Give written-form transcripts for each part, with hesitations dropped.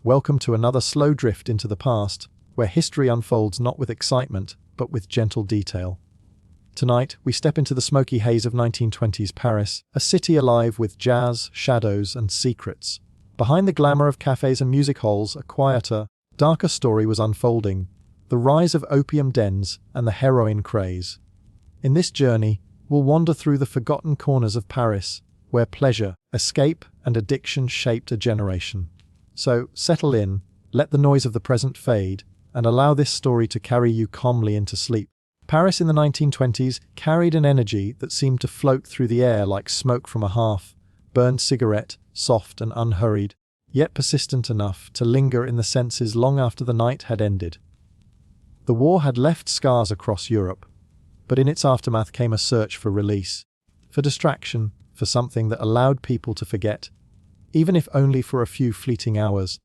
Welcome to another slow drift into the past, where history unfolds not with excitement, but with gentle detail. Tonight, we step into the smoky haze of 1920s Paris, a city alive with jazz, shadows, and secrets. Behind the glamour of cafes and music halls, a quieter, darker story was unfolding: the rise of opium dens and the heroin craze. In this journey, we'll wander through the forgotten corners of Paris, where pleasure, escape, and addiction shaped a generation. So, settle in, let the noise of the present fade, and allow this story to carry you calmly into sleep. Paris in the 1920s carried an energy that seemed to float through the air like smoke from a half-burned cigarette, soft and unhurried, yet persistent enough to linger in the senses long after the night had ended. The war had left scars across Europe, but in its aftermath came a search for release, for distraction, for something that allowed people to forget, even if only for a few fleeting hours.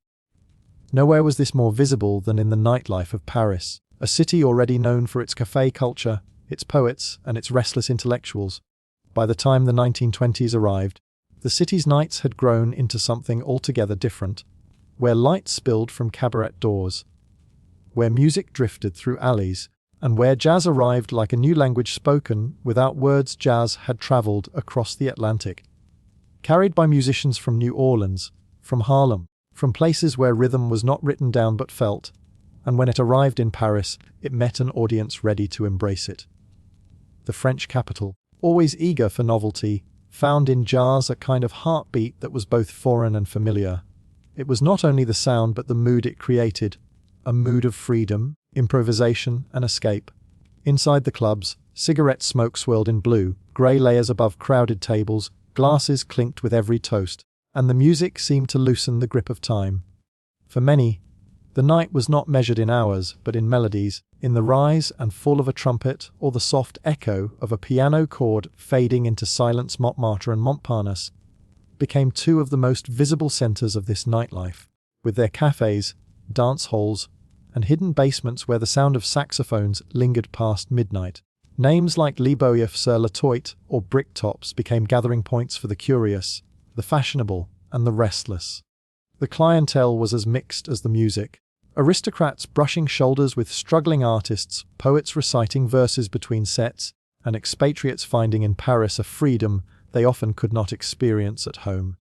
Nowhere was this more visible than in the nightlife of Paris, a city already known for its café culture, its poets, and its restless intellectuals. By the time the 1920s arrived, the city's nights had grown into something altogether different, where light spilled from cabaret doors, where music drifted through alleys, and where jazz arrived like a new language spoken without words. Jazz had traveled across the Atlantic, carried by musicians from New Orleans, from Harlem, from places where rhythm was not written down but felt, and when it arrived in Paris, it met an audience ready to embrace it. The French capital, always eager for novelty, found in jazz a kind of heartbeat that was both foreign and familiar. It was not only the sound but the mood it created, a mood of freedom, improvisation, and escape. Inside the clubs, cigarette smoke swirled in blue, grey layers above crowded tables, glasses clinked with every toast, and the music seemed to loosen the grip of time. For many, the night was not measured in hours, but in melodies, in the rise and fall of a trumpet or the soft echo of a piano chord fading into silence. Montmartre and Montparnasse became two of the most visible centres of this nightlife, with their cafes, dance halls, and hidden basements where the sound of saxophones lingered past midnight. Names like Le Boeuf sur la Toit or Bricktops became gathering points for the curious, the fashionable, and the restless. The clientele was as mixed as the music. Aristocrats brushing shoulders with struggling artists, poets reciting verses between sets, and expatriates finding in Paris a freedom they often could not experience at home.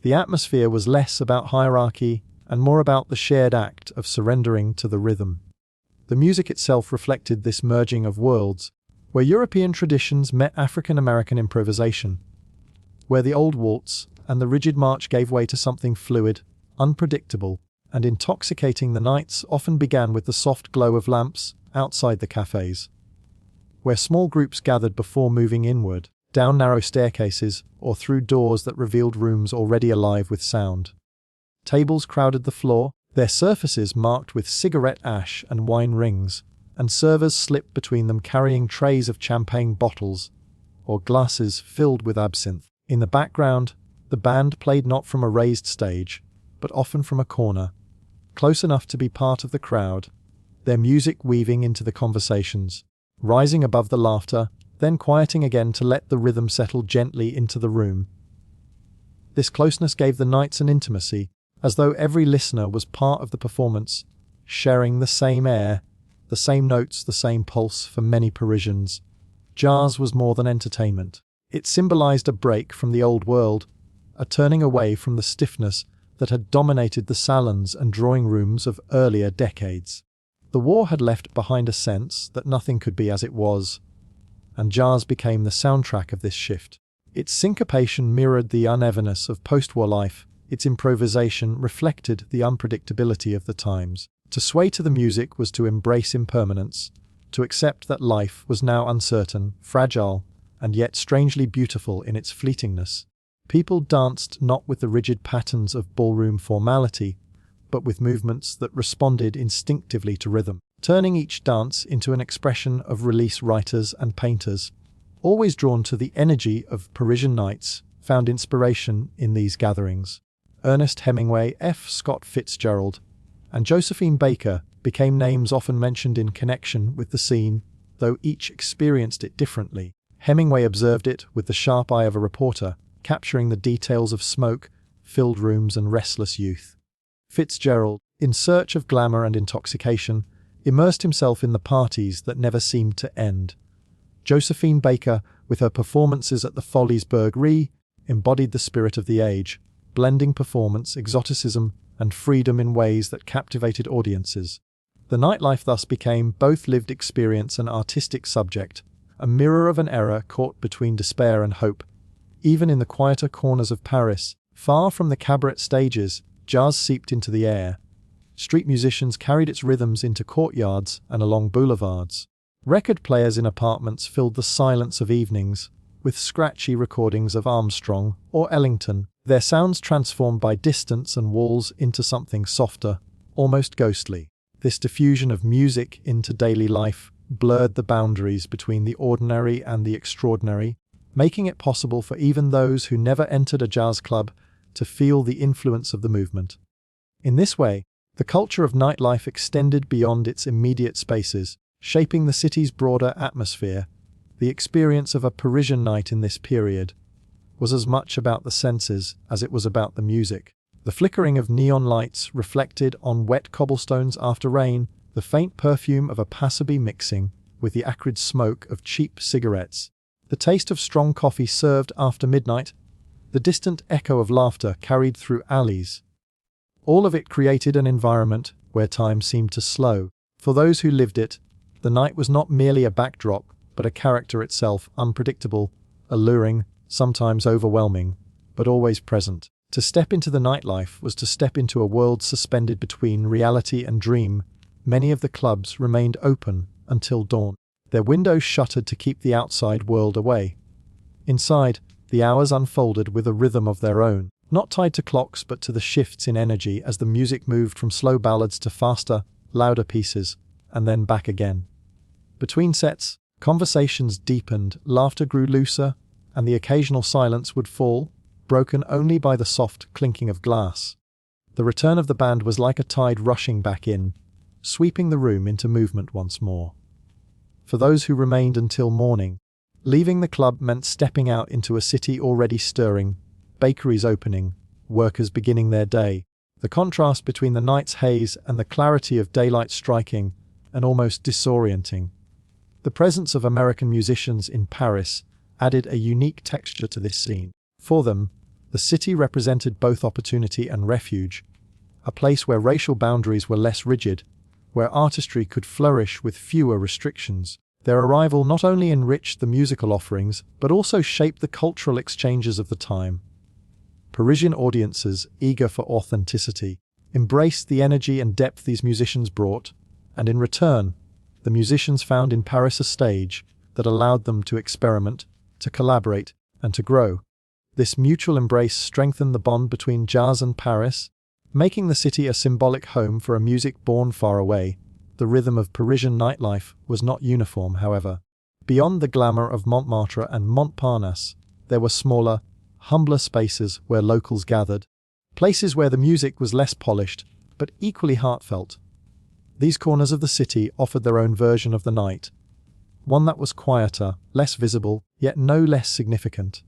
The atmosphere was less about hierarchy and more about the shared act of surrendering to the rhythm. The music itself reflected this merging of worlds, where European traditions met African-American improvisation, where the old waltz and the rigid march gave way to something fluid, unpredictable, and intoxicating. The nights often began with the soft glow of lamps outside the cafes, where small groups gathered before moving inward, down narrow staircases or through doors that revealed rooms already alive with sound. Tables crowded the floor, their surfaces marked with cigarette ash and wine rings, and servers slipped between them carrying trays of champagne bottles or glasses filled with absinthe. In the background, the band played not from a raised stage, but often from a corner, close enough to be part of the crowd, their music weaving into the conversations, rising above the laughter, then quieting again to let the rhythm settle gently into the room. This closeness gave the nights an intimacy, as though every listener was part of the performance, sharing the same air, the same notes, the same pulse. For many Parisians, jazz was more than entertainment. It symbolized a break from the old world, a turning away from the stiffness that had dominated the salons and drawing rooms of earlier decades. The war had left behind a sense that nothing could be as it was, and jazz became the soundtrack of this shift. Its syncopation mirrored the unevenness of post-war life, its improvisation reflected the unpredictability of the times. To sway to the music was to embrace impermanence, to accept that life was now uncertain, fragile, and yet strangely beautiful in its fleetingness. People danced not with the rigid patterns of ballroom formality, but with movements that responded instinctively to rhythm, turning each dance into an expression of release. Writers and painters, always drawn to the energy of Parisian nights, found inspiration in these gatherings. Ernest Hemingway, F. Scott Fitzgerald, and Josephine Baker became names often mentioned in connection with the scene, though each experienced it differently. Hemingway observed it with the sharp eye of a reporter, capturing the details of smoke, filled rooms and restless youth. Fitzgerald, in search of glamour and intoxication, immersed himself in the parties that never seemed to end. Josephine Baker, with her performances at the Folies Bergère, embodied the spirit of the age, blending performance, exoticism, and freedom in ways that captivated audiences. The nightlife thus became both lived experience and artistic subject, a mirror of an era caught between despair and hope. Even in the quieter corners of Paris, far from the cabaret stages, jazz seeped into the air. Street musicians carried its rhythms into courtyards and along boulevards. Record players in apartments filled the silence of evenings, with scratchy recordings of Armstrong or Ellington, their sounds transformed by distance and walls into something softer, almost ghostly. This diffusion of music into daily life blurred the boundaries between the ordinary and the extraordinary, making it possible for even those who never entered a jazz club to feel the influence of the movement. In this way, the culture of nightlife extended beyond its immediate spaces, shaping the city's broader atmosphere. The experience of a Parisian night in this period was as much about the senses as it was about the music. The flickering of neon lights reflected on wet cobblestones after rain, the faint perfume of a passaby mixing with the acrid smoke of cheap cigarettes, the taste of strong coffee served after midnight, the distant echo of laughter carried through alleys. All of it created an environment where time seemed to slow. For those who lived it, the night was not merely a backdrop, but a character itself, unpredictable, alluring, sometimes overwhelming, but always present. To step into the nightlife was to step into a world suspended between reality and dream. Many of the clubs remained open until dawn, their windows shuttered to keep the outside world away. Inside, the hours unfolded with a rhythm of their own, not tied to clocks but to the shifts in energy as the music moved from slow ballads to faster, louder pieces, and then back again. Between sets, conversations deepened, laughter grew looser, and the occasional silence would fall, broken only by the soft clinking of glass. The return of the band was like a tide rushing back in, sweeping the room into movement once more. For those who remained until morning, leaving the club meant stepping out into a city already stirring, bakeries opening, workers beginning their day. The contrast between the night's haze and the clarity of daylight striking and almost disorienting. The presence of American musicians in Paris added a unique texture to this scene. For them, the city represented both opportunity and refuge, a place where racial boundaries were less rigid, where artistry could flourish with fewer restrictions. Their arrival not only enriched the musical offerings, but also shaped the cultural exchanges of the time. Parisian audiences, eager for authenticity, embraced the energy and depth these musicians brought, and in return, the musicians found in Paris a stage that allowed them to experiment, to collaborate, and to grow. This mutual embrace strengthened the bond between jazz and Paris, making the city a symbolic home for a music born far away. The rhythm of Parisian nightlife was not uniform, however. Beyond the glamour of Montmartre and Montparnasse, there were smaller, humbler spaces where locals gathered, places where the music was less polished, but equally heartfelt. These corners of the city offered their own version of the night, one that was quieter, less visible, yet no less significant.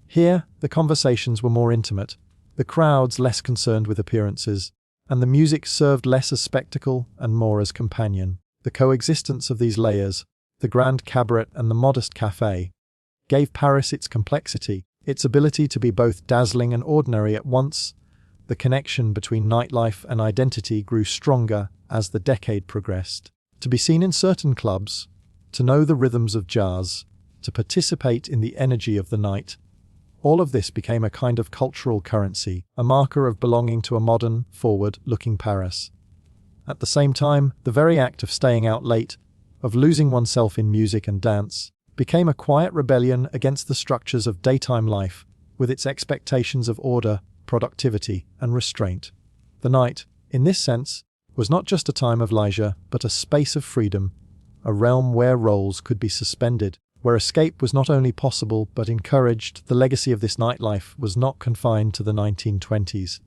Here, the conversations were more intimate, the crowds less concerned with appearances, and the music served less as spectacle and more as companion. The coexistence of these layers, the grand cabaret and the modest café, gave Paris its complexity, its ability to be both dazzling and ordinary at once. The connection between nightlife and identity grew stronger as the decade progressed. To be seen in certain clubs, to know the rhythms of jazz, to participate in the energy of the night, all of this became a kind of cultural currency, a marker of belonging to a modern, forward-looking Paris. At the same time, the very act of staying out late, of losing oneself in music and dance, became a quiet rebellion against the structures of daytime life, with its expectations of order, productivity, and restraint. The night, in this sense, was not just a time of leisure, but a space of freedom, a realm where roles could be suspended, where escape was not only possible but encouraged. The legacy of this nightlife was not confined to the 1920s.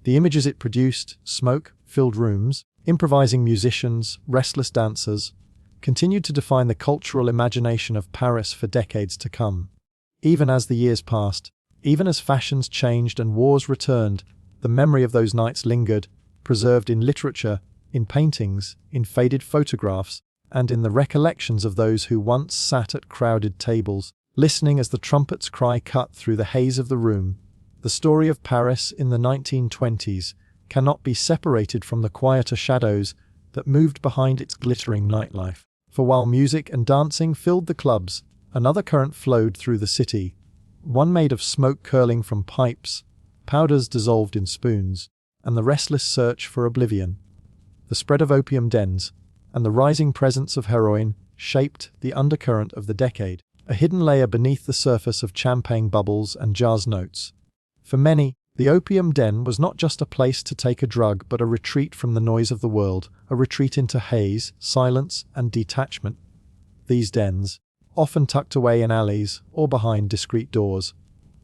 The images it produced, smoke-filled rooms, improvising musicians, restless dancers, continued to define the cultural imagination of Paris for decades to come. Even as the years passed, even as fashions changed and wars returned, the memory of those nights lingered, preserved in literature, in paintings, in faded photographs, and in the recollections of those who once sat at crowded tables, listening as the trumpet's cry cut through the haze of the room. The story of Paris in the 1920s cannot be separated from the quieter shadows that moved behind its glittering nightlife. For while music and dancing filled the clubs, another current flowed through the city, one made of smoke curling from pipes, powders dissolved in spoons, and the restless search for oblivion. The spread of opium dens and the rising presence of heroin shaped the undercurrent of the decade, a hidden layer beneath the surface of champagne bubbles and jazz notes. For many, the opium den was not just a place to take a drug, but a retreat from the noise of the world, a retreat into haze, silence, and detachment. These dens, often tucked away in alleys or behind discreet doors,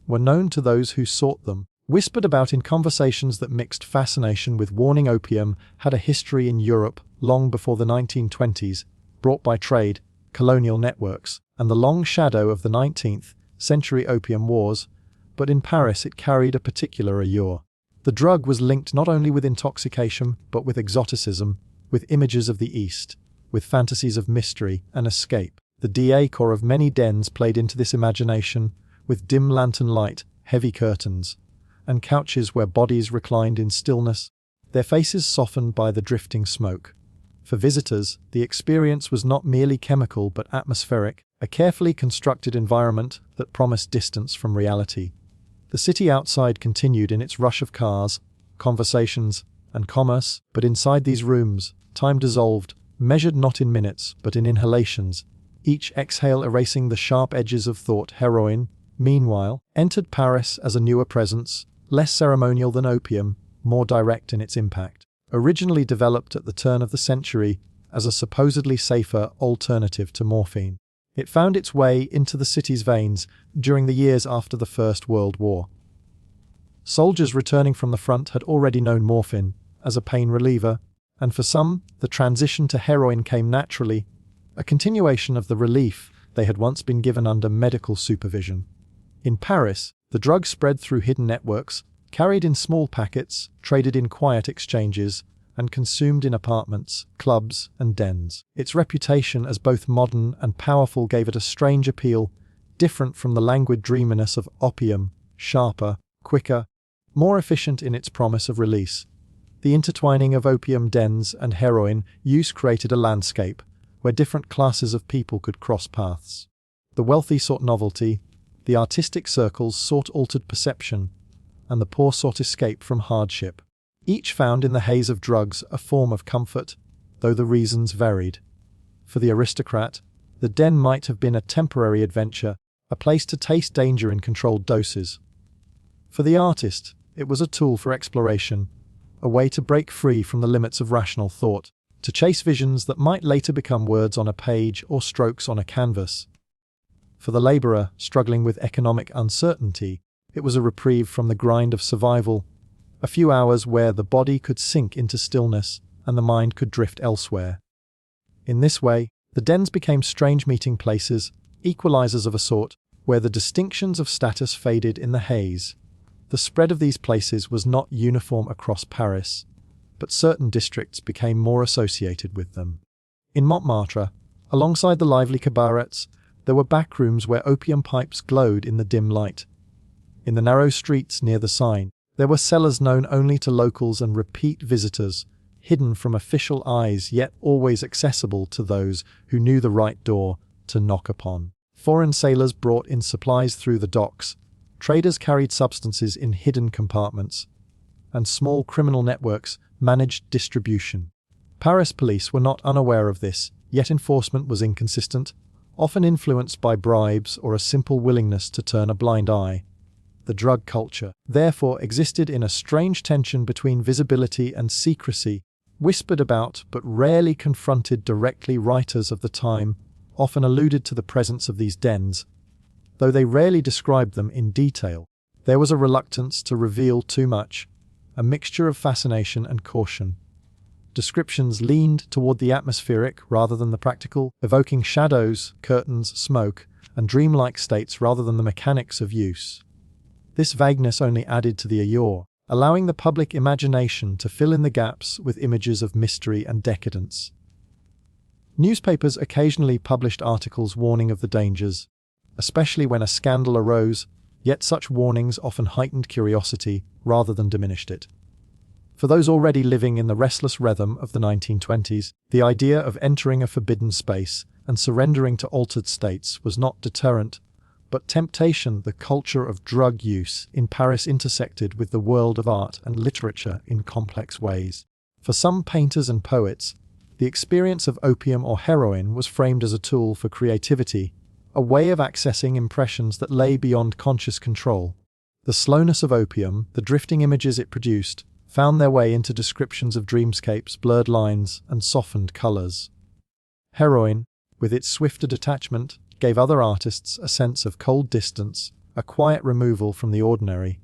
were known to those who sought them. Whispered about in conversations that mixed fascination with warning, opium had a history in Europe long before the 1920s, brought by trade, colonial networks, and the long shadow of the 19th century opium wars, but in Paris it carried a particular allure. The drug was linked not only with intoxication, but with exoticism, with images of the East, with fantasies of mystery and escape. The decor of many dens played into this imagination, with dim lantern light, heavy curtains, and couches where bodies reclined in stillness, their faces softened by the drifting smoke. For visitors, the experience was not merely chemical but atmospheric, a carefully constructed environment that promised distance from reality. The city outside continued in its rush of cars, conversations, and commerce, but inside these rooms, time dissolved, measured not in minutes but in inhalations, each exhale erasing the sharp edges of thought. Heroin, meanwhile, entered Paris as a newer presence, less ceremonial than opium, more direct in its impact. Originally developed at the turn of the century as a supposedly safer alternative to morphine, it found its way into the city's veins during the years after the First World War. Soldiers returning from the front had already known morphine as a pain reliever, and for some, the transition to heroin came naturally, a continuation of the relief they had once been given under medical supervision. In Paris, the drug spread through hidden networks, carried in small packets, traded in quiet exchanges, and consumed in apartments, clubs, and dens. Its reputation as both modern and powerful gave it a strange appeal, different from the languid dreaminess of opium, sharper, quicker, more efficient in its promise of release. The intertwining of opium dens and heroin use created a landscape where different classes of people could cross paths. The wealthy sought novelty, the artistic circles sought altered perception, and the poor sought escape from hardship. Each found in the haze of drugs a form of comfort, though the reasons varied. For the aristocrat, the den might have been a temporary adventure, a place to taste danger in controlled doses. For the artist, it was a tool for exploration, a way to break free from the limits of rational thought, to chase visions that might later become words on a page or strokes on a canvas. For the laborer struggling with economic uncertainty, it was a reprieve from the grind of survival, a few hours where the body could sink into stillness and the mind could drift elsewhere. In this way, the dens became strange meeting places, equalizers of a sort, where the distinctions of status faded in the haze. The spread of these places was not uniform across Paris, but certain districts became more associated with them. In Montmartre, alongside the lively cabarets, there were back rooms where opium pipes glowed in the dim light. In the narrow streets near the Seine, there were cellars known only to locals and repeat visitors, hidden from official eyes yet always accessible to those who knew the right door to knock upon. Foreign sailors brought in supplies through the docks, traders carried substances in hidden compartments, and small criminal networks managed distribution. Paris police were not unaware of this, yet enforcement was inconsistent, often influenced by bribes or a simple willingness to turn a blind eye. The drug culture, therefore, existed in a strange tension between visibility and secrecy, whispered about but rarely confronted directly. Writers of the time often alluded to the presence of these dens, though they rarely described them in detail. There was a reluctance to reveal too much, a mixture of fascination and caution. Descriptions leaned toward the atmospheric rather than the practical, evoking shadows, curtains, smoke, and dreamlike states rather than the mechanics of use. This vagueness only added to the allure, allowing the public imagination to fill in the gaps with images of mystery and decadence. Newspapers occasionally published articles warning of the dangers, especially when a scandal arose, yet such warnings often heightened curiosity rather than diminished it. For those already living in the restless rhythm of the 1920s, the idea of entering a forbidden space and surrendering to altered states was not deterrent, but temptation. The culture of drug use in Paris intersected with the world of art and literature in complex ways. For some painters and poets, the experience of opium or heroin was framed as a tool for creativity, a way of accessing impressions that lay beyond conscious control. The slowness of opium, the drifting images it produced, found their way into descriptions of dreamscapes, blurred lines, and softened colors. Heroin, with its swifter detachment, gave other artists a sense of cold distance, a quiet removal from the ordinary.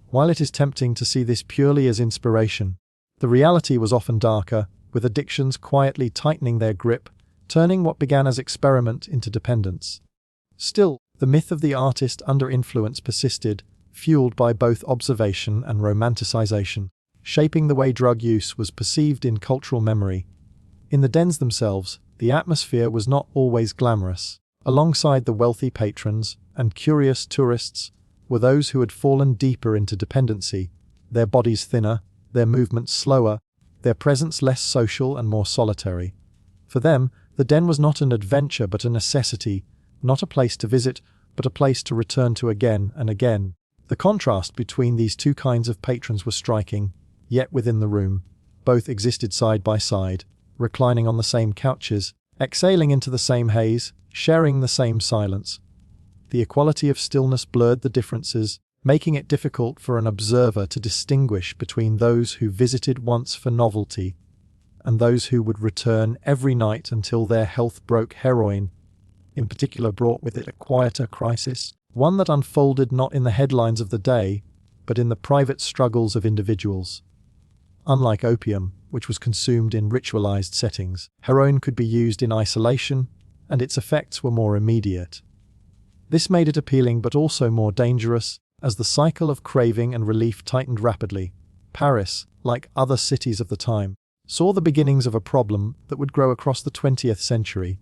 While it is tempting to see this purely as inspiration, the reality was often darker, with addictions quietly tightening their grip, turning what began as experiment into dependence. Still, the myth of the artist under influence persisted, fueled by both observation and romanticization, shaping the way drug use was perceived in cultural memory. In the dens themselves, the atmosphere was not always glamorous. Alongside the wealthy patrons and curious tourists were those who had fallen deeper into dependency, their bodies thinner, their movements slower, their presence less social and more solitary. For them, the den was not an adventure but a necessity, not a place to visit, but a place to return to again and again. The contrast between these two kinds of patrons was striking, yet within the room, both existed side by side, reclining on the same couches, exhaling into the same haze, sharing the same silence. The equality of stillness blurred the differences, making it difficult for an observer to distinguish between those who visited once for novelty and those who would return every night until their health broke. Heroin, in particular, brought with it a quieter crisis, one that unfolded not in the headlines of the day, but in the private struggles of individuals. Unlike opium, which was consumed in ritualized settings, heroin could be used in isolation, and its effects were more immediate. This made it appealing but also more dangerous, as the cycle of craving and relief tightened rapidly. Paris, like other cities of the time, saw the beginnings of a problem that would grow across the 20th century,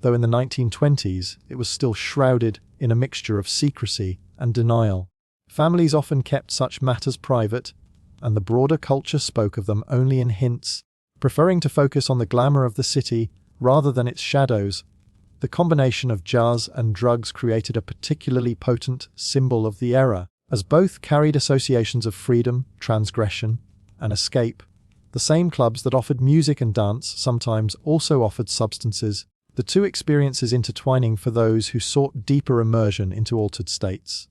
though in the 1920s it was still shrouded in a mixture of secrecy and denial. Families often kept such matters private, and the broader culture spoke of them only in hints, preferring to focus on the glamour of the city rather than its shadows. The combination of jazz and drugs created a particularly potent symbol of the era, as both carried associations of freedom, transgression, and escape. The same clubs that offered music and dance sometimes also offered substances, the two experiences intertwining for those who sought deeper immersion into altered states.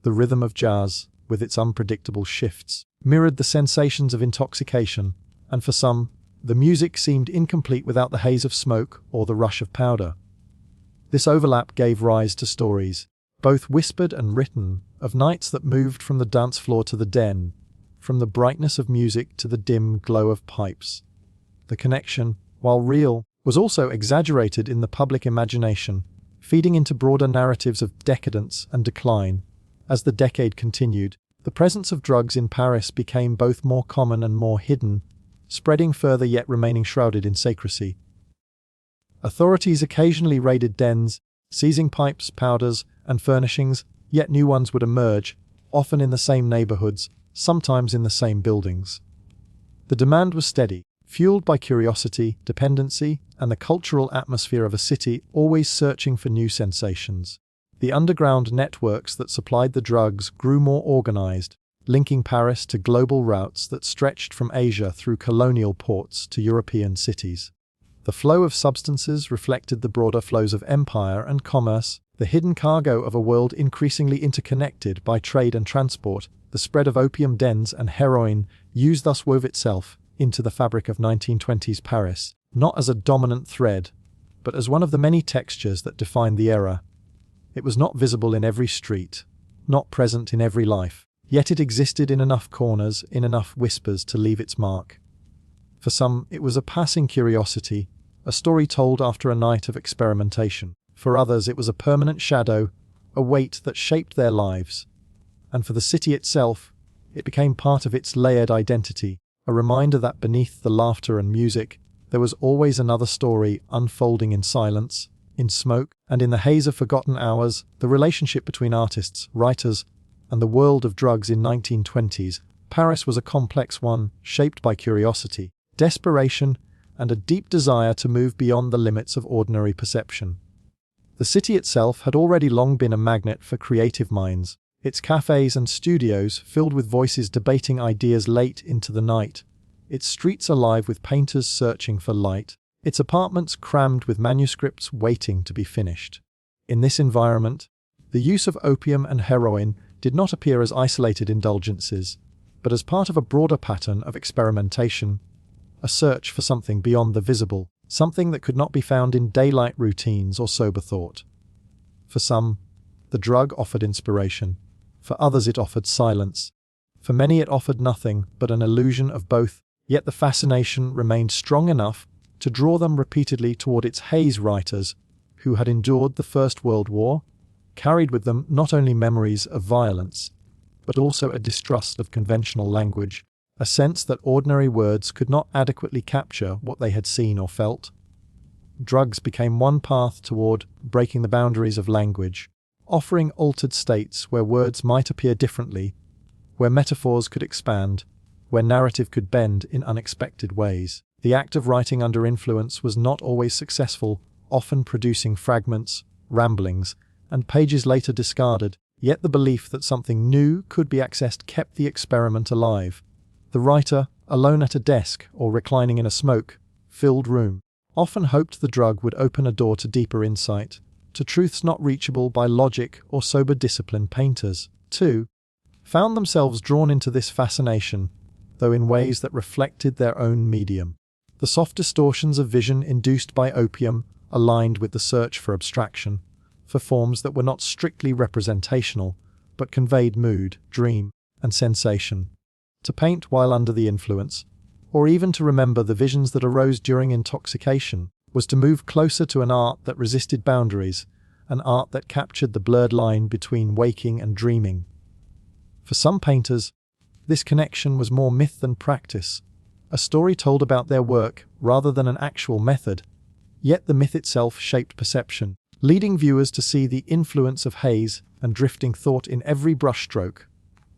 The rhythm of jazz, with its unpredictable shifts, mirrored the sensations of intoxication, and for some, the music seemed incomplete without the haze of smoke or the rush of powder. This overlap gave rise to stories, both whispered and written, of nights that moved from the dance floor to the den, from the brightness of music to the dim glow of pipes. The connection, while real, was also exaggerated in the public imagination, feeding into broader narratives of decadence and decline. As the decade continued, the presence of drugs in Paris became both more common and more hidden, spreading further yet remaining shrouded in secrecy. Authorities occasionally raided dens, seizing pipes, powders, and furnishings, yet new ones would emerge, often in the same neighborhoods, sometimes in the same buildings. The demand was steady, fueled by curiosity, dependency, and the cultural atmosphere of a city always searching for new sensations. The underground networks that supplied the drugs grew more organized, linking Paris to global routes that stretched from Asia through colonial ports to European cities. The flow of substances reflected the broader flows of empire and commerce, the hidden cargo of a world increasingly interconnected by trade and transport. The spread of opium dens and heroin use thus wove itself into the fabric of 1920s Paris, not as a dominant thread, but as one of the many textures that defined the era. It was not visible in every street, not present in every life, yet it existed in enough corners, in enough whispers to leave its mark. For some, it was a passing curiosity, a story told after a night of experimentation. For others, it was a permanent shadow, a weight that shaped their lives. And for the city itself, It became part of its layered identity, a reminder that beneath the laughter and music, there was always another story unfolding in silence, in smoke, and in the haze of forgotten hours. The relationship between artists, writers, and the world of drugs in 1920s Paris was a complex one, shaped by curiosity, desperation, and a deep desire to move beyond the limits of ordinary perception. The city itself had already long been a magnet for creative minds, its cafes and studios filled with voices debating ideas late into the night, its streets alive with painters searching for light, its apartments crammed with manuscripts waiting to be finished. In this environment, the use of opium and heroin did not appear as isolated indulgences, but as part of a broader pattern of experimentation, a search for something beyond the visible, something that could not be found in daylight routines or sober thought. For some, the drug offered inspiration. For others it offered silence. For many it offered nothing but an illusion of both, yet the fascination remained strong enough to draw them repeatedly toward its haze writers, who had endured the First World War, carried with them not only memories of violence, but also a distrust of conventional language, a sense that ordinary words could not adequately capture what they had seen or felt. Drugs became one path toward breaking the boundaries of language, offering altered states where words might appear differently, where metaphors could expand, where narrative could bend in unexpected ways. The act of writing under influence was not always successful, often producing fragments, ramblings, and pages later discarded, yet the belief that something new could be accessed kept the experiment alive. The writer, alone at a desk or reclining in a smoke-filled room, often hoped the drug would open a door to deeper insight, to truths not reachable by logic or sober discipline. Painters, too, found themselves drawn into this fascination, though in ways that reflected their own medium. The soft distortions of vision induced by opium aligned with the search for abstraction, for forms that were not strictly representational, but conveyed mood, dream, and sensation. To paint while under the influence, or even to remember the visions that arose during intoxication, was to move closer to an art that resisted boundaries, an art that captured the blurred line between waking and dreaming. For some painters, this connection was more myth than practice, a story told about their work rather than an actual method, yet the myth itself shaped perception, leading viewers to see the influence of haze and drifting thought in every brushstroke.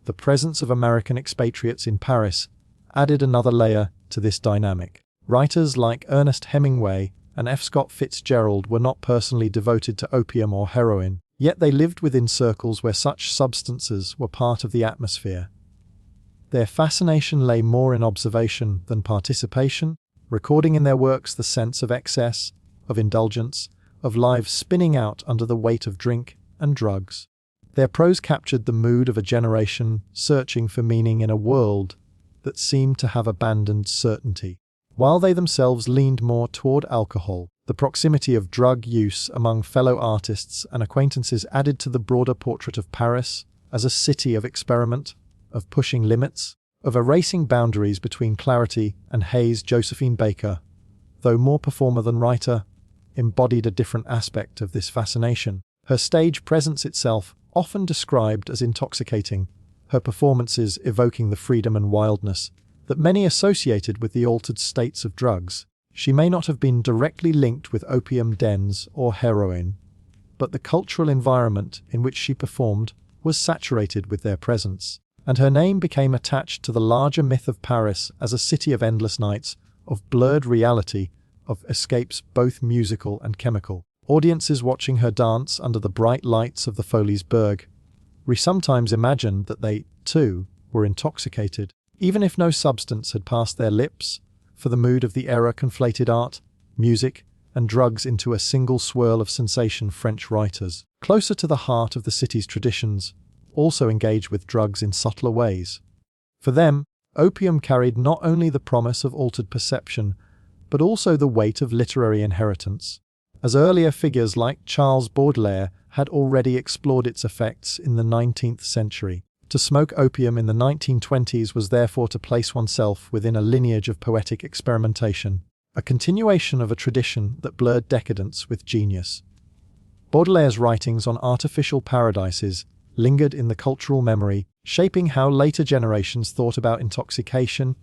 The presence of American expatriates in Paris added another layer to this dynamic. Writers like Ernest Hemingway and F. Scott Fitzgerald were not personally devoted to opium or heroin, yet they lived within circles where such substances were part of the atmosphere. Their fascination lay more in observation than participation, recording in their works the sense of excess, of indulgence, of lives spinning out under the weight of drink and drugs. Their prose captured the mood of a generation searching for meaning in a world that seemed to have abandoned certainty. While they themselves leaned more toward alcohol, the proximity of drug use among fellow artists and acquaintances added to the broader portrait of Paris as a city of experiment, of pushing limits, of erasing boundaries between clarity and haze. Josephine Baker, though more performer than writer, embodied a different aspect of this fascination. Her stage presence itself, often described as intoxicating, her performances evoking the freedom and wildness that many associated with the altered states of drugs. She may not have been directly linked with opium dens or heroin, but the cultural environment in which she performed was saturated with their presence, and her name became attached to the larger myth of Paris as a city of endless nights, of blurred reality, of escapes both musical and chemical. Audiences watching her dance under the bright lights of the Folies Berg sometimes imagined that they, too, were intoxicated, even if no substance had passed their lips, for the mood of the era conflated art, music, and drugs into a single swirl of sensation. French writers, closer to the heart of the city's traditions, also engaged with drugs in subtler ways. For them, opium carried not only the promise of altered perception, but also the weight of literary inheritance, as earlier figures like Charles Baudelaire had already explored its effects in the 19th century. To smoke opium in the 1920s was therefore to place oneself within a lineage of poetic experimentation, a continuation of a tradition that blurred decadence with genius. Baudelaire's writings on artificial paradises lingered in the cultural memory, shaping how later generations thought about intoxication,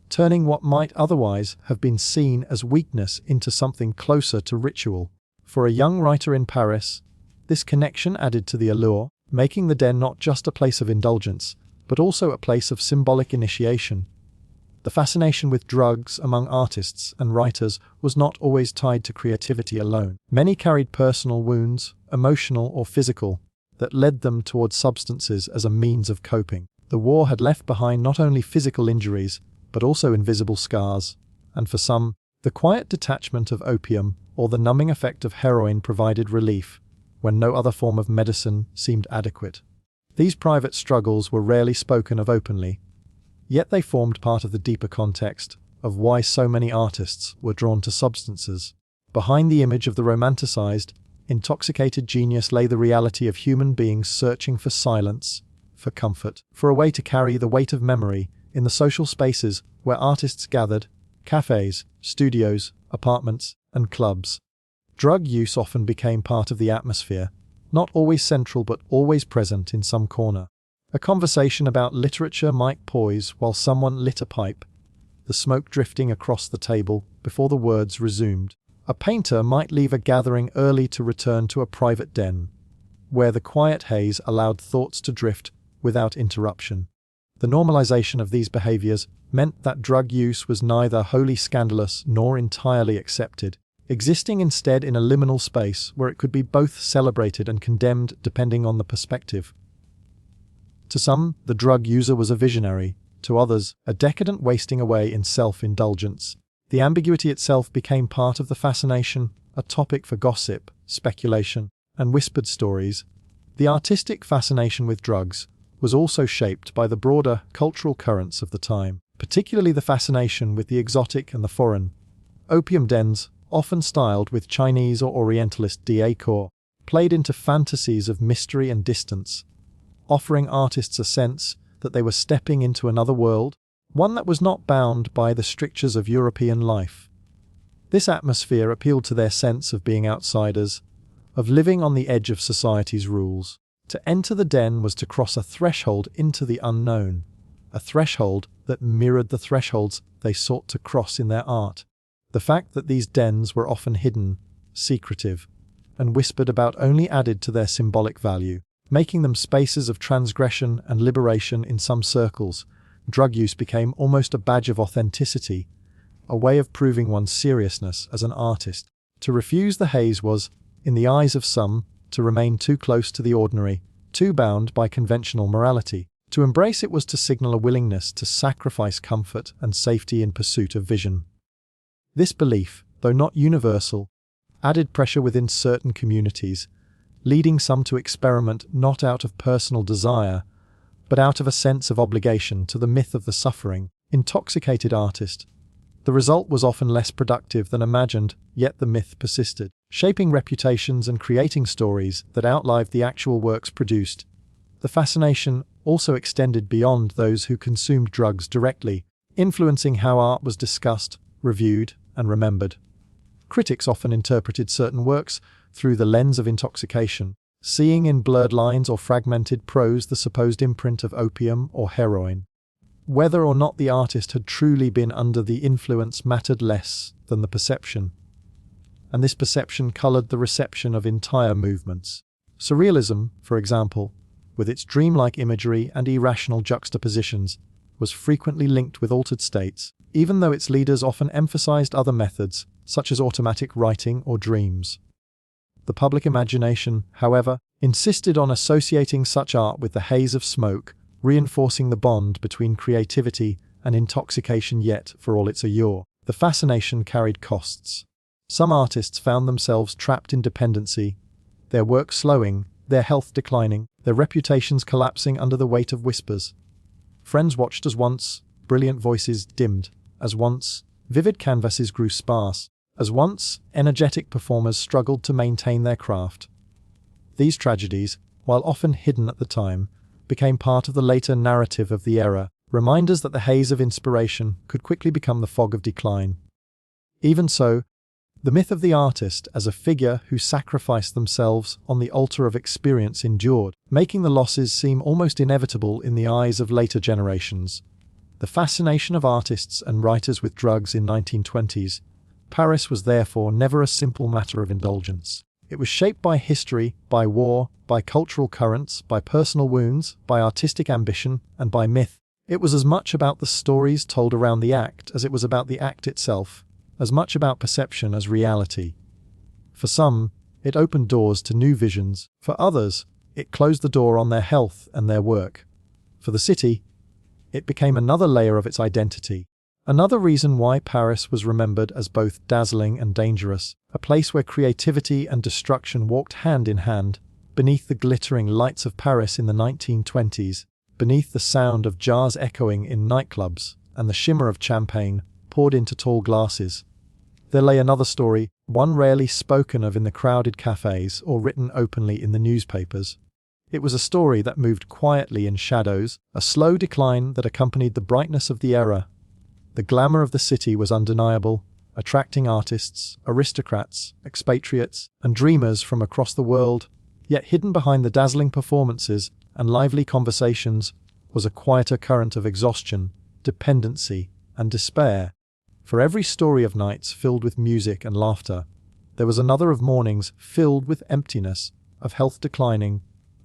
turning what might otherwise have been seen as weakness into something closer to ritual. For a young writer in Paris, this connection added to the allure, making the den not just a place of indulgence, but also a place of symbolic initiation. The fascination with drugs among artists and writers was not always tied to creativity alone. Many carried personal wounds, emotional or physical, that led them towards substances as a means of coping. The war had left behind not only physical injuries, but also invisible scars, and for some, the quiet detachment of opium or the numbing effect of heroin provided relief, when no other form of medicine seemed adequate. These private struggles were rarely spoken of openly, yet they formed part of the deeper context of why so many artists were drawn to substances. Behind the image of the romanticized, intoxicated genius lay the reality of human beings searching for silence, for comfort, for a way to carry the weight of memory in the social spaces where artists gathered: cafes, studios, apartments, and clubs. Drug use often became part of the atmosphere, not always central but always present in some corner. A conversation about literature might poise while someone lit a pipe, the smoke drifting across the table before the words resumed. A painter might leave a gathering early to return to a private den, where the quiet haze allowed thoughts to drift without interruption. The normalization of these behaviors meant that drug use was neither wholly scandalous nor entirely accepted, existing instead in a liminal space where it could be both celebrated and condemned depending on the perspective. To some, the drug user was a visionary; to others, a decadent wasting away in self-indulgence. The ambiguity itself became part of the fascination, a topic for gossip, speculation, and whispered stories. The artistic fascination with drugs was also shaped by the broader cultural currents of the time, particularly the fascination with the exotic and the foreign. Opium dens, often styled with Chinese or Orientalist decor, played into fantasies of mystery and distance, offering artists a sense that they were stepping into another world, one that was not bound by the strictures of European life. This atmosphere appealed to their sense of being outsiders, of living on the edge of society's rules. To enter the den was to cross a threshold into the unknown, a threshold that mirrored the thresholds they sought to cross in their art. The fact that these dens were often hidden, secretive, and whispered about only added to their symbolic value, making them spaces of transgression and liberation in some circles. Drug use became almost a badge of authenticity, a way of proving one's seriousness as an artist. To refuse the haze was, in the eyes of some, to remain too close to the ordinary, too bound by conventional morality. To embrace it was to signal a willingness to sacrifice comfort and safety in pursuit of vision. This belief, though not universal, added pressure within certain communities, leading some to experiment not out of personal desire, but out of a sense of obligation to the myth of the suffering, intoxicated artist. The result was often less productive than imagined, yet the myth persisted, shaping reputations and creating stories that outlived the actual works produced. The fascination also extended beyond those who consumed drugs directly, influencing how art was discussed, reviewed, and remembered. Critics often interpreted certain works through the lens of intoxication, seeing in blurred lines or fragmented prose the supposed imprint of opium or heroin. Whether or not the artist had truly been under the influence mattered less than the perception, and this perception colored the reception of entire movements. Surrealism, for example, with its dreamlike imagery and irrational juxtapositions, was frequently linked with altered states, even though its leaders often emphasized other methods, such as automatic writing or dreams. The public imagination, however, insisted on associating such art with the haze of smoke, reinforcing the bond between creativity and intoxication. Yet, for all its allure, the fascination carried costs. Some artists found themselves trapped in dependency, their work slowing, their health declining, their reputations collapsing under the weight of whispers. Friends watched as once brilliant voices dimmed, as once vivid canvases grew sparse, as once energetic performers struggled to maintain their craft. These tragedies, while often hidden at the time, became part of the later narrative of the era, reminders that the haze of inspiration could quickly become the fog of decline. Even so, The myth of the artist as a figure who sacrificed themselves on the altar of experience endured, making the losses seem almost inevitable in the eyes of later generations. The fascination of artists and writers with drugs in 1920s, Paris was therefore never a simple matter of indulgence. It was shaped by history, by war, by cultural currents, by personal wounds, by artistic ambition, and by myth. It was as much about the stories told around the act as it was about the act itself, as much about perception as reality. For some, it opened doors to new visions. For others, it closed the door on their health and their work. For the city, it became another layer of its identity. Another reason why Paris was remembered as both dazzling and dangerous, a place where creativity and destruction walked hand in hand, beneath the glittering lights of Paris in the 1920s, beneath the sound of jazz echoing in nightclubs and the shimmer of champagne poured into tall glasses. There lay another story, one rarely spoken of in the crowded cafes or written openly in the newspapers. It was a story that moved quietly in shadows, a slow decline that accompanied the brightness of the era. The glamour of the city was undeniable, attracting artists, aristocrats, expatriates, and dreamers from across the world. Yet hidden behind the dazzling performances and lively conversations was a quieter current of exhaustion, dependency, and despair. For every story of nights filled with music and laughter, there was another of mornings filled with emptiness, of health declining,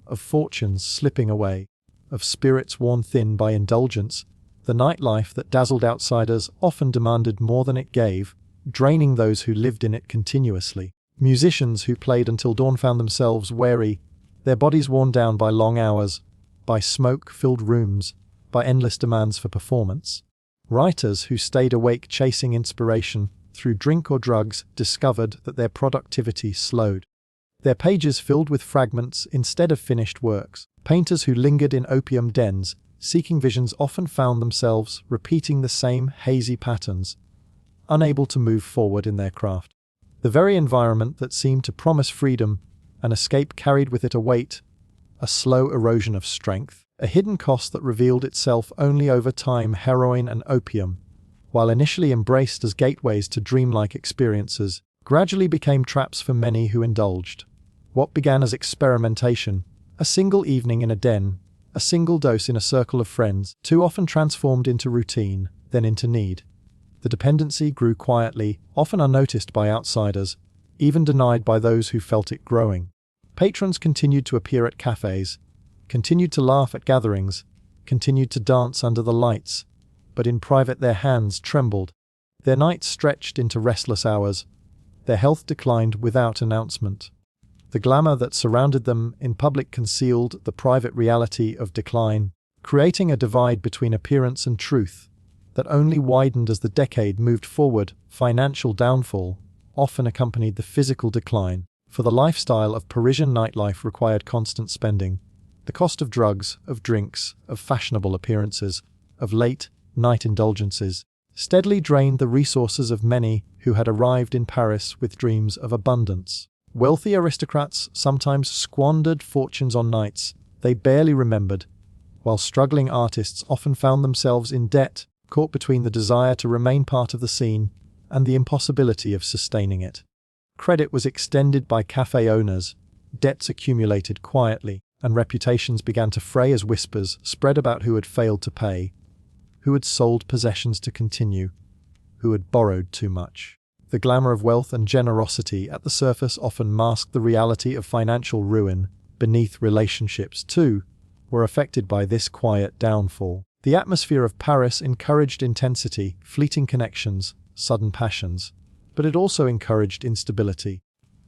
of fortunes slipping away, of spirits worn thin by indulgence. The nightlife that dazzled outsiders often demanded more than it gave, draining those who lived in it continuously. Musicians who played until dawn found themselves weary, their bodies worn down by long hours, by smoke-filled rooms, by endless demands for performance. Writers who stayed awake chasing inspiration through drink or drugs discovered that their productivity slowed. Their pages filled with fragments instead of finished works. Painters who lingered in opium dens, seeking visions, often found themselves repeating the same hazy patterns, unable to move forward in their craft. The very environment that seemed to promise freedom and escape carried with it a weight, a slow erosion of strength, a hidden cost that revealed itself only over time. Heroin and opium, while initially embraced as gateways to dreamlike experiences, gradually became traps for many who indulged. What began as experimentation, a single evening in a den, a single dose in a circle of friends, too often transformed into routine, then into need. The dependency grew quietly, often unnoticed by outsiders, even denied by those who felt it growing. Patrons continued to appear at cafes, continued to laugh at gatherings, continued to dance under the lights, but in private their hands trembled. Their nights stretched into restless hours. Their health declined without announcement. The glamour that surrounded them in public concealed the private reality of decline, creating a divide between appearance and truth that only widened as the decade moved forward. Financial downfall often accompanied the physical decline, for the lifestyle of Parisian nightlife required constant spending. The cost of drugs, of drinks, of fashionable appearances, of late-night indulgences steadily drained the resources of many who had arrived in Paris with dreams of abundance. Wealthy aristocrats sometimes squandered fortunes on nights they barely remembered, while struggling artists often found themselves in debt, caught between the desire to remain part of the scene and the impossibility of sustaining it. Credit was extended by cafe owners, debts accumulated quietly, and reputations began to fray as whispers spread about who had failed to pay, who had sold possessions to continue, who had borrowed too much. The glamour of wealth and generosity at the surface often masked the reality of financial ruin. Beneath, relationships, too, were affected by this quiet downfall. The atmosphere of Paris encouraged intensity, fleeting connections, sudden passions, but it also encouraged instability.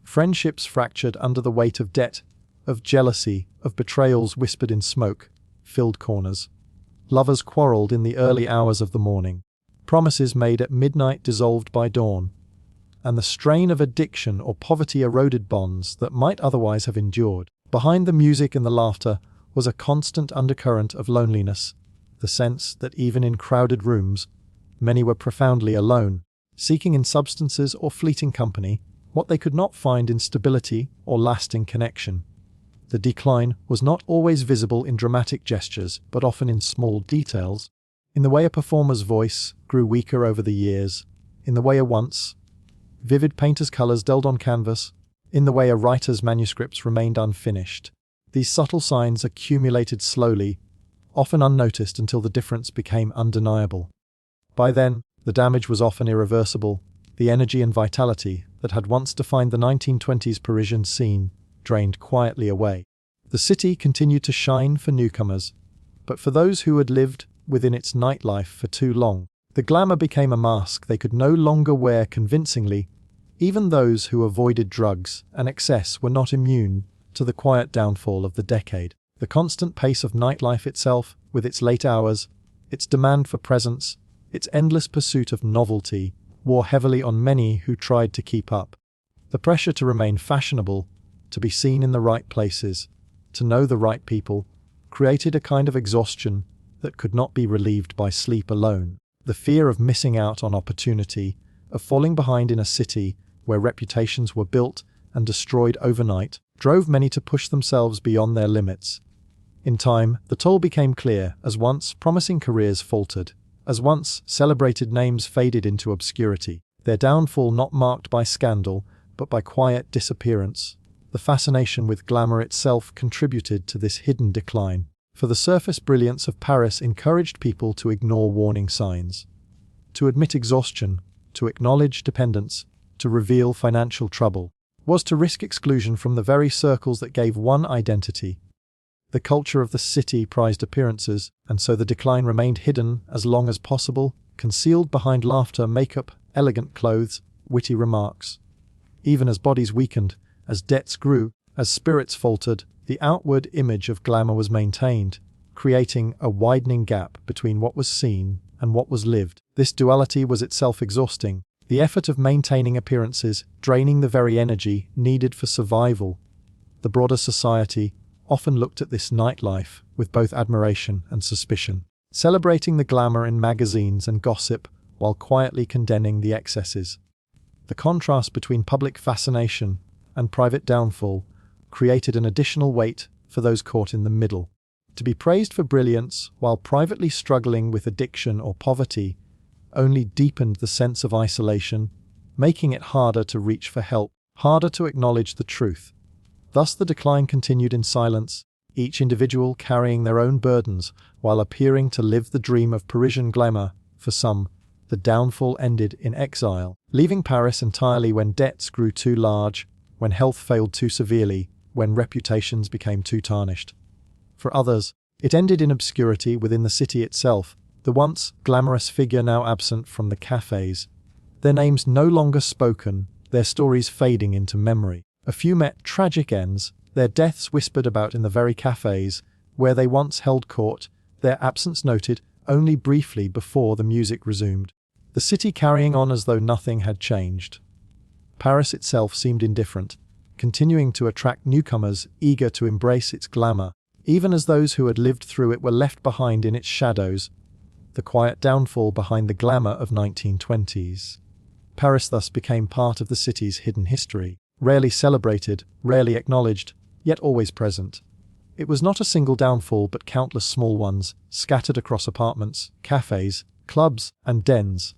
Friendships fractured under the weight of debt, of jealousy, of betrayals whispered in smoke-filled corners. Lovers quarreled in the early hours of the morning. Promises made at midnight dissolved by dawn, and the strain of addiction or poverty eroded bonds that might otherwise have endured. Behind the music and the laughter was a constant undercurrent of loneliness, the sense that even in crowded rooms, many were profoundly alone, seeking in substances or fleeting company what they could not find in stability or lasting connection. The decline was not always visible in dramatic gestures, but often in small details, in the way a performer's voice grew weaker over the years, in the way a once vivid painter's colors dulled on canvas, in the way a writer's manuscripts remained unfinished. These subtle signs accumulated slowly, often unnoticed until the difference became undeniable. By then, the damage was often irreversible. The energy and vitality that had once defined the 1920s Parisian scene drained quietly away. The city continued to shine for newcomers, but for those who had lived within its nightlife for too long, the glamour became a mask they could no longer wear convincingly. Even those who avoided drugs and excess were not immune to the quiet downfall of the decade. The constant pace of nightlife itself, with its late hours, its demand for presence, its endless pursuit of novelty, wore heavily on many who tried to keep up. The pressure to remain fashionable, to be seen in the right places, to know the right people, created a kind of exhaustion that could not be relieved by sleep alone. The fear of missing out on opportunity, of falling behind in a city where reputations were built and destroyed overnight, drove many to push themselves beyond their limits. In time, the toll became clear as once promising careers faltered, as once celebrated names faded into obscurity, their downfall not marked by scandal, but by quiet disappearance. The fascination with glamour itself contributed to this hidden decline, for the surface brilliance of Paris encouraged people to ignore warning signs, to admit exhaustion, to acknowledge dependence, to reveal financial trouble, was to risk exclusion from the very circles that gave one identity. The culture of the city prized appearances, and so the decline remained hidden as long as possible, concealed behind laughter, makeup, elegant clothes, witty remarks. Even as bodies weakened, as debts grew, as spirits faltered, the outward image of glamour was maintained, creating a widening gap between what was seen and what was lived. This duality was itself exhausting, the effort of maintaining appearances draining the very energy needed for survival. The broader society often looked at this nightlife with both admiration and suspicion, celebrating the glamour in magazines and gossip while quietly condemning the excesses. The contrast between public fascination and private downfall created an additional weight for those caught in the middle. To be praised for brilliance while privately struggling with addiction or poverty only deepened the sense of isolation, making it harder to reach for help, harder to acknowledge the truth. Thus the decline continued in silence, each individual carrying their own burdens while appearing to live the dream of Parisian glamour. For some, the downfall ended in exile, leaving Paris entirely when debts grew too large, when health failed too severely, when reputations became too tarnished. For others, it ended in obscurity within the city itself, the once glamorous figure now absent from the cafes, their names no longer spoken, their stories fading into memory. A few met tragic ends, their deaths whispered about in the very cafes where they once held court, their absence noted only briefly before the music resumed. The city carrying on as though nothing had changed. Paris itself seemed indifferent, continuing to attract newcomers eager to embrace its glamour, even as those who had lived through it were left behind in its shadows, the quiet downfall behind the glamour of 1920s. Paris thus became part of the city's hidden history, rarely celebrated, rarely acknowledged, yet always present. It was not a single downfall but countless small ones, scattered across apartments, cafes, clubs, and dens.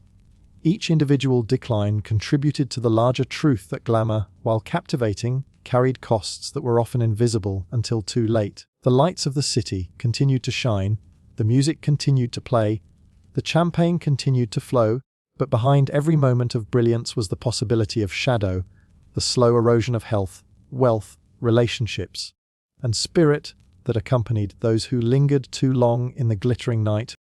Each individual decline contributed to the larger truth that glamour, while captivating, carried costs that were often invisible until too late. The lights of the city continued to shine, the music continued to play, the champagne continued to flow, but behind every moment of brilliance was the possibility of shadow, the slow erosion of health, wealth, relationships, and spirit that accompanied those who lingered too long in the glittering night.